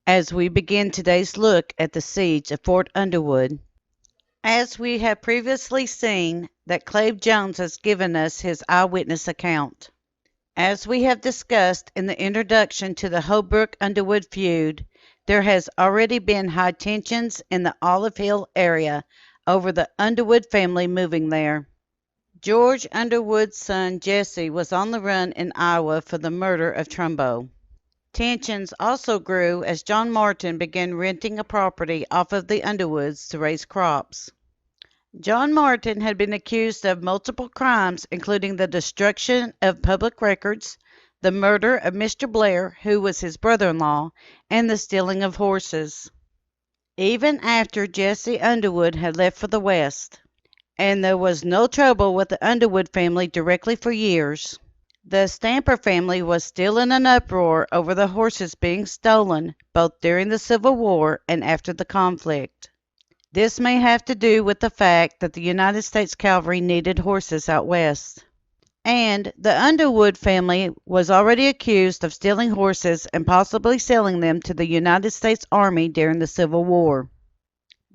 as we begin today's look at the siege of Fort Underwood. As we have previously seen, that Claib Jones has given us his eyewitness account. As we have discussed in the introduction to the Holbrook Underwood Feud, there has already been high tensions in the Olive Hill area over the Underwood family moving there. George Underwood's son Jesse was on the run in Iowa for the murder of Trumbo. Tensions also grew as John Martin began renting a property off of the Underwoods to raise crops. John Martin had been accused of multiple crimes, including the destruction of public records, the murder of Mr. Blair, who was his brother-in-law, and the stealing of horses. Even after Jesse Underwood had left for the West, and there was no trouble with the Underwood family directly for years, the Stamper family was still in an uproar over the horses being stolen, both during the Civil War and after the conflict. This may have to do with the fact that the United States Cavalry needed horses out west. And the Underwood family was already accused of stealing horses and possibly selling them to the United States Army during the Civil War.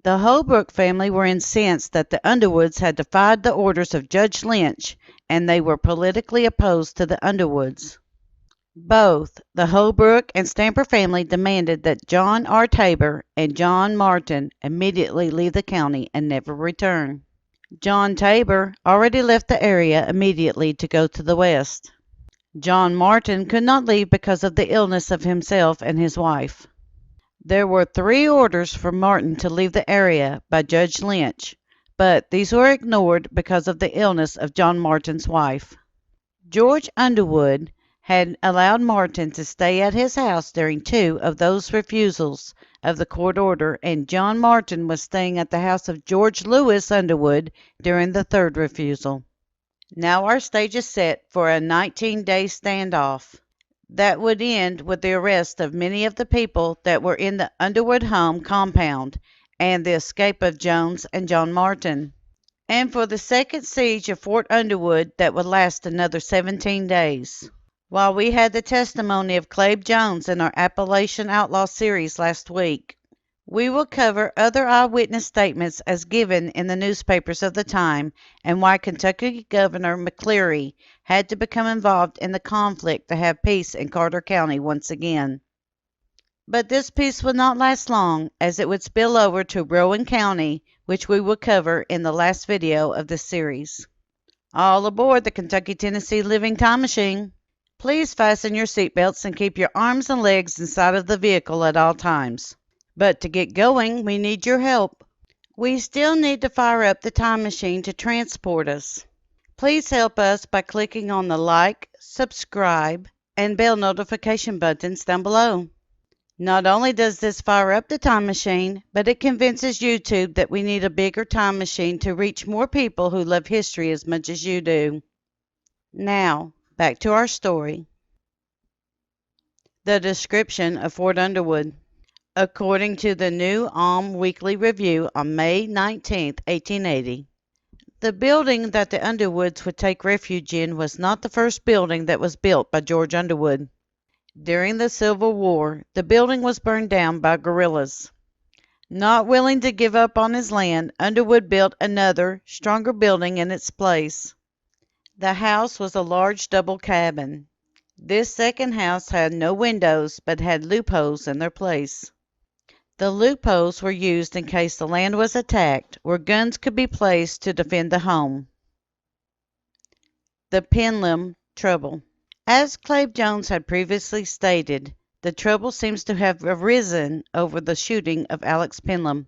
The Holbrook family were incensed that the Underwoods had defied the orders of Judge Lynch, and they were politically opposed to the Underwoods. Both the Holbrook and Stamper family demanded that John R. Tabor and John Martin immediately leave the county and never return. John Tabor already left the area immediately to go to the west. John Martin could not leave because of the illness of himself and his wife. There were 3 orders for Martin to leave the area by Judge Lynch, but these were ignored because of the illness of John Martin's wife. George Underwood had allowed Martin to stay at his house during 2 of those refusals of the court order, and John Martin was staying at the house of George Lewis Underwood during the 3rd refusal. Now our stage is set for a 19-day standoff that would end with the arrest of many of the people that were in the Underwood home compound and the escape of Jones and John Martin, and for the second siege of Fort Underwood that would last another 17 days. While we had the testimony of Claib Jones in our Appalachian Outlaw series last week, we will cover other eyewitness statements as given in the newspapers of the time and why Kentucky Governor McCleary had to become involved in the conflict to have peace in Carter County once again. But this peace would not last long, as it would spill over to Rowan County, which we will cover in the last video of this series. All aboard the Kentucky-Tennessee Living Time Machine. Please fasten your seatbelts and keep your arms and legs inside of the vehicle at all times. But to get going, we need your help. We still need to fire up the time machine to transport us. Please help us by clicking on the like, subscribe, and bell notification buttons down below. Not only does this fire up the time machine, but it convinces YouTube that we need a bigger time machine to reach more people who love history as much as you do. Now, back to our story. The description of Fort Underwood. According to the New Ulm Weekly Review on May 19, 1880, the building that the Underwoods would take refuge in was not the first building that was built by George Underwood. During the Civil War, the building was burned down by guerrillas. Not willing to give up on his land, Underwood built another, stronger building in its place. The house was a large double cabin. This second house had no windows, but had loopholes in their place. The loopholes were used in case the land was attacked, where guns could be placed to defend the home. The Penlam Trouble. As Claib Jones had previously stated, the trouble seems to have arisen over the shooting of Alex Penlam.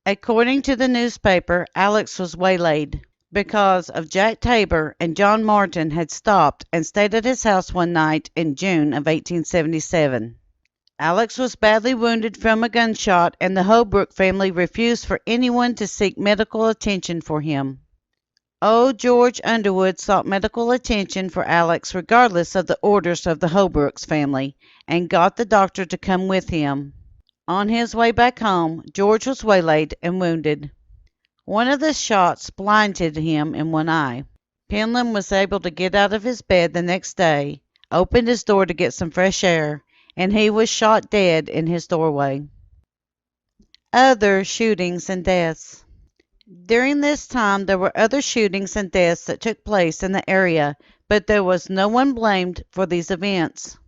According to the newspaper, Alex was waylaid because of Jack Tabor and John Martin had stopped and stayed at his house one night in June of 1877. Alex was badly wounded from a gunshot, and the Holbrook family refused for anyone to seek medical attention for him. Old George Underwood sought medical attention for Alex regardless of the orders of the Holbrooks family, and got the doctor to come with him. On his way back home, George was waylaid and wounded. One of the shots blinded him in one eye. Penlam was able to get out of his bed the next day, opened his door to get some fresh air, and he was shot dead in his doorway. Other shootings and deaths. During this time, there were other shootings and deaths that took place in the area, but there was no one blamed for these events.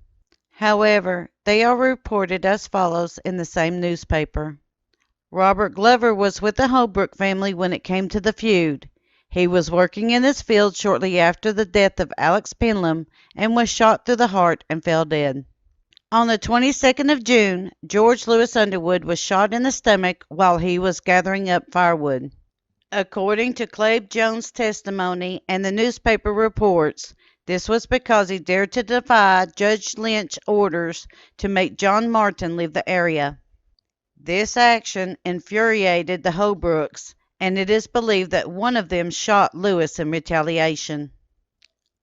However, they are reported as follows in the same newspaper. Robert Glover was with the Holbrook family when it came to the feud. He was working in his field shortly after the death of Alex Penlam and was shot through the heart and fell dead. On the 22nd of June, George Lewis Underwood was shot in the stomach while he was gathering up firewood. According to Claib Jones' testimony and the newspaper reports, this was because he dared to defy Judge Lynch's orders to make John Martin leave the area. This action infuriated the Holbrooks, and it is believed that one of them shot Lewis in retaliation.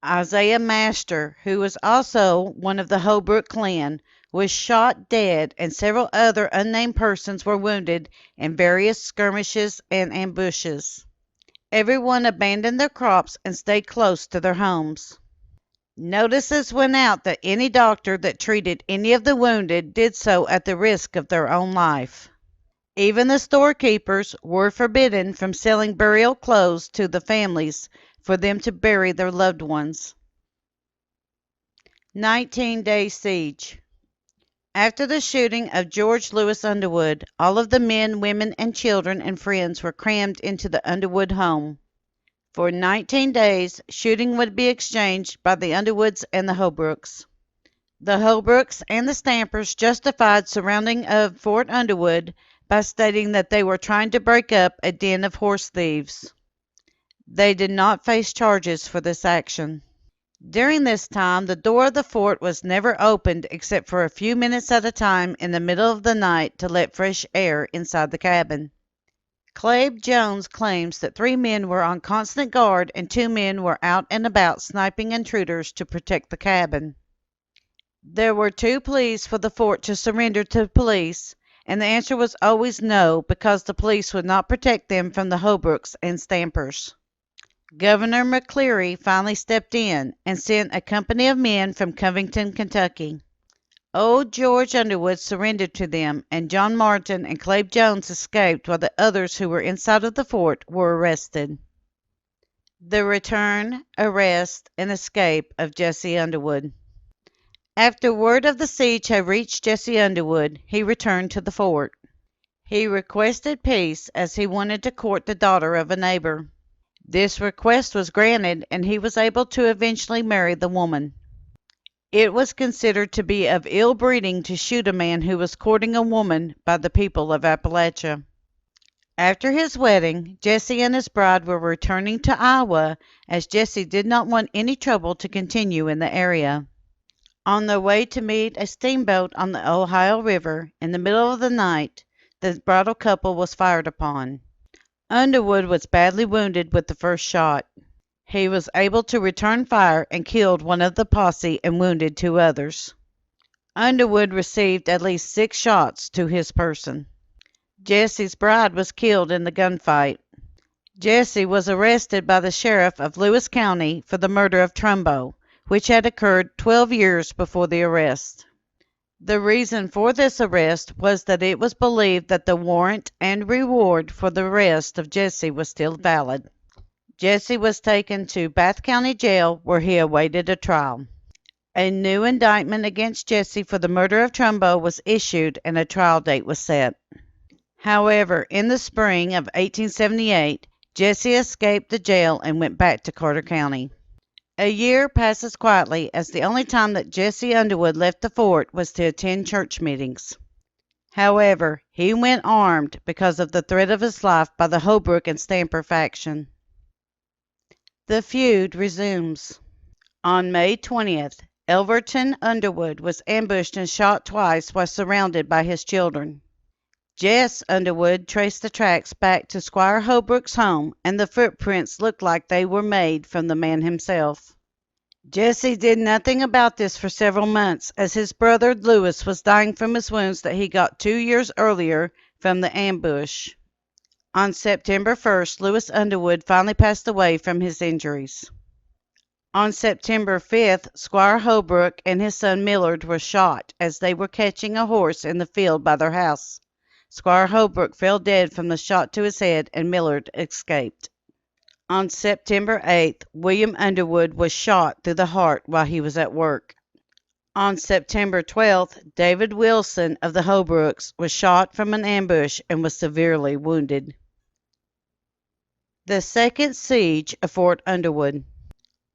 Isaiah Master, who was also one of the Holbrook clan, was shot dead, and several other unnamed persons were wounded in various skirmishes and ambushes. Everyone abandoned their crops and stayed close to their homes. Notices went out that any doctor that treated any of the wounded did so at the risk of their own life. Even the storekeepers were forbidden from selling burial clothes to the families for them to bury their loved ones. 19-day siege. After the shooting of George Lewis Underwood, all of the men, women, and children and friends were crammed into the Underwood home. For 19 days, shooting would be exchanged by the Underwoods and the Holbrooks. The Holbrooks and the Stampers justified surrounding of Fort Underwood by stating that they were trying to break up a den of horse thieves. They did not face charges for this action. During this time, the door of the fort was never opened except for a few minutes at a time in the middle of the night to let fresh air inside the cabin. Claib Jones claims that 3 men were on constant guard and 2 men were out and about sniping intruders to protect the cabin. There were 2 pleas for the fort to surrender to police, and the answer was always no, because the police would not protect them from the Holbrooks and Stampers. Governor McCleary finally stepped in and sent a company of men from Covington, Kentucky. Old George Underwood surrendered to them, and John Martin and Claib Jones escaped while the others who were inside of the fort were arrested. The return, arrest, and escape of Jesse Underwood. After word of the siege had reached Jesse Underwood, he returned to the fort. He requested peace as he wanted to court the daughter of a neighbor. This request was granted, and he was able to eventually marry the woman. It was considered to be of ill breeding to shoot a man who was courting a woman by the people of Appalachia. After his wedding, Jesse and his bride were returning to Iowa, as Jesse did not want any trouble to continue in the area. On their way to meet a steamboat on the Ohio River, in the middle of the night, the bridal couple was fired upon. Underwood was badly wounded with the first shot. He was able to return fire and killed one of the posse and wounded 2 others. Underwood received at least 6 shots to his person. Jesse's bride was killed in the gunfight. Jesse was arrested by the sheriff of Lewis County for the murder of Trumbo, which had occurred 12 years before the arrest. The reason for this arrest was that it was believed that the warrant and reward for the arrest of Jesse was still valid. Jesse was taken to Bath County Jail, where he awaited a trial. A new indictment against Jesse for the murder of Trumbo was issued and a trial date was set. However, in the spring of 1878, Jesse escaped the jail and went back to Carter County. A year passes quietly, as the only time that Jesse Underwood left the fort was to attend church meetings. However, he went armed because of the threat of his life by the Holbrook and Stamper faction. The feud resumes. On May 20th, Elverton Underwood was ambushed and shot twice while surrounded by his children. Jess Underwood traced the tracks back to Squire Holbrook's home, and the footprints looked like they were made from the man himself. Jesse did nothing about this for several months, as his brother Lewis was dying from his wounds that he got 2 years earlier from the ambush. On September 1st, Lewis Underwood finally passed away from his injuries. On September 5th, Squire Holbrook and his son Millard were shot as they were catching a horse in the field by their house. Squire Holbrook fell dead from the shot to his head, and Millard escaped. On September 8th, William Underwood was shot through the heart while he was at work. On September 12th, David Wilson of the Holbrooks was shot from an ambush and was severely wounded. The second siege of Fort Underwood.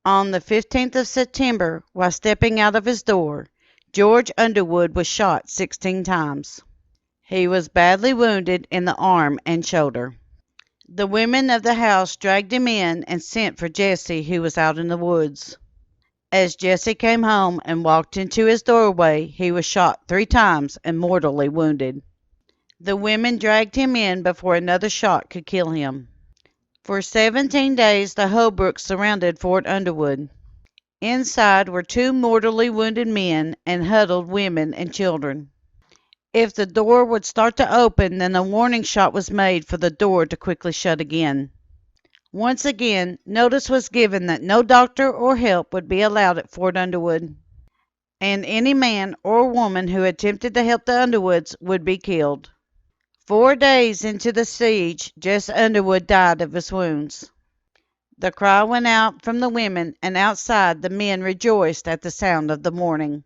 On the 15th of September, while stepping out of his door, George Underwood was shot 16 times. He was badly wounded in the arm and shoulder. The women of the house dragged him in and sent for Jesse, who was out in the woods. As Jesse came home and walked into his doorway, he was shot 3 times and mortally wounded. The women dragged him in before another shot could kill him. For 17 days, the Holbrooks surrounded Fort Underwood. Inside were 2 mortally wounded men and huddled women and children. If the door would start to open, then a warning shot was made for the door to quickly shut again. Once again, notice was given that no doctor or help would be allowed at Fort Underwood, and any man or woman who attempted to help the Underwoods would be killed. 4 days into the siege, Jesse Underwood died of his wounds. The cry went out from the women, and outside the men rejoiced at the sound of the mourning.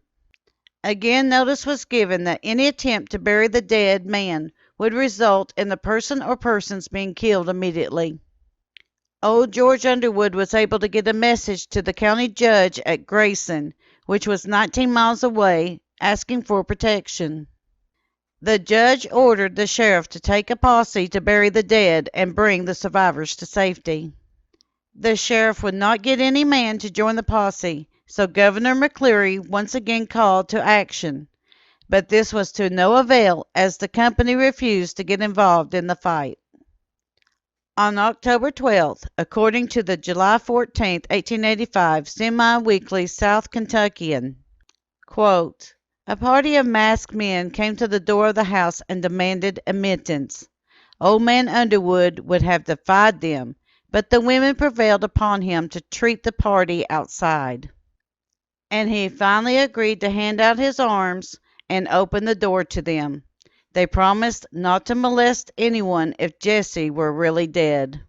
Again, notice was given that any attempt to bury the dead man would result in the person or persons being killed immediately. Old George Underwood was able to get a message to the county judge at Grayson, which was 19 miles away, asking for protection. The judge ordered the sheriff to take a posse to bury the dead and bring the survivors to safety. The sheriff would not get any man to join the posse, so Governor McCleary once again called to action, but this was to no avail as the company refused to get involved in the fight. On October 12th, according to the July 14, 1885 semi-weekly South Kentuckian, quote, a party of masked men came to the door of the house and demanded admittance. Old man Underwood would have defied them, but the women prevailed upon him to treat the party outside, and he finally agreed to hand out his arms and open the door to them. They promised not to molest anyone if Jesse were really dead.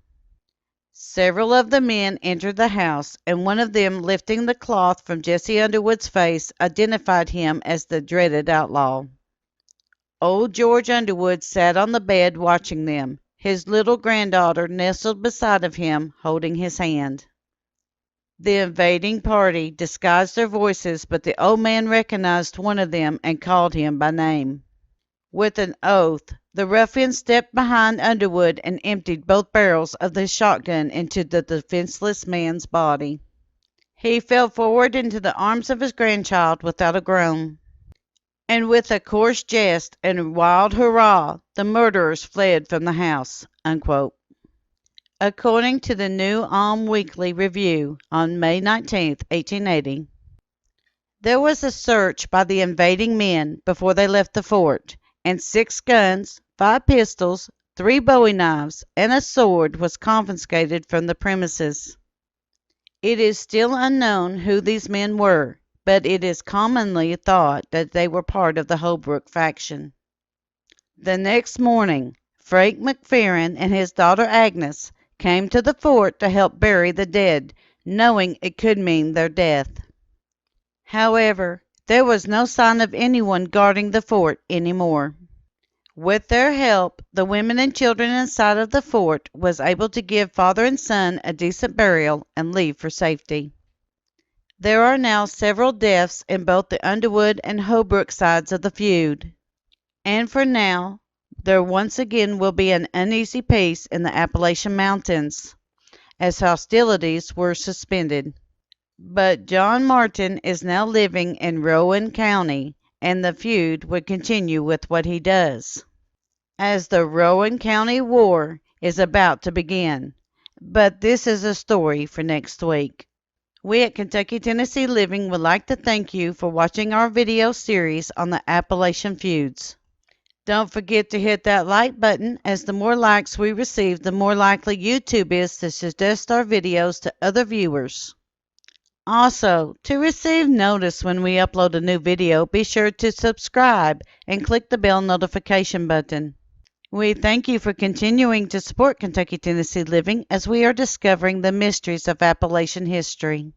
Several of the men entered the house, and one of them, lifting the cloth from Jesse Underwood's face, identified him as the dreaded outlaw. Old George Underwood sat on the bed watching them, his little granddaughter nestled beside of him, holding his hand. The invading party disguised their voices, but the old man recognized one of them and called him by name. With an oath, the ruffian stepped behind Underwood and emptied both barrels of the shotgun into the defenseless man's body. He fell forward into the arms of his grandchild without a groan, and with a coarse jest and a wild hurrah, the murderers fled from the house. Unquote. According to the New Ulm Weekly Review on May 19, 1880, there was a search by the invading men before they left the fort, and 6 guns, 5 pistols, 3 bowie knives, and a sword was confiscated from the premises. It is still unknown who these men were, but it is commonly thought that they were part of the Holbrook faction. The next morning, Frank McFerrin and his daughter Agnes came to the fort to help bury the dead, knowing it could mean their death. However, there was no sign of anyone guarding the fort anymore. With their help, the women and children inside of the fort was able to give father and son a decent burial and leave for safety. There are now several deaths in both the Underwood and Holbrook sides of the feud, and for now, there once again will be an uneasy peace in the Appalachian Mountains, as hostilities were suspended. But John Martin is now living in Rowan County, and the feud would continue with what he does, as the Rowan County War is about to begin. But this is a story for next week. We at Kentucky Tennessee Living would like to thank you for watching our video series on the Appalachian feuds. Don't forget to hit that like button, as the more likes we receive, the more likely YouTube is to suggest our videos to other viewers. Also, to receive notice when we upload a new video, be sure to subscribe and click the bell notification button. We thank you for continuing to support Kentucky Tennessee Living as we are discovering the mysteries of Appalachian history.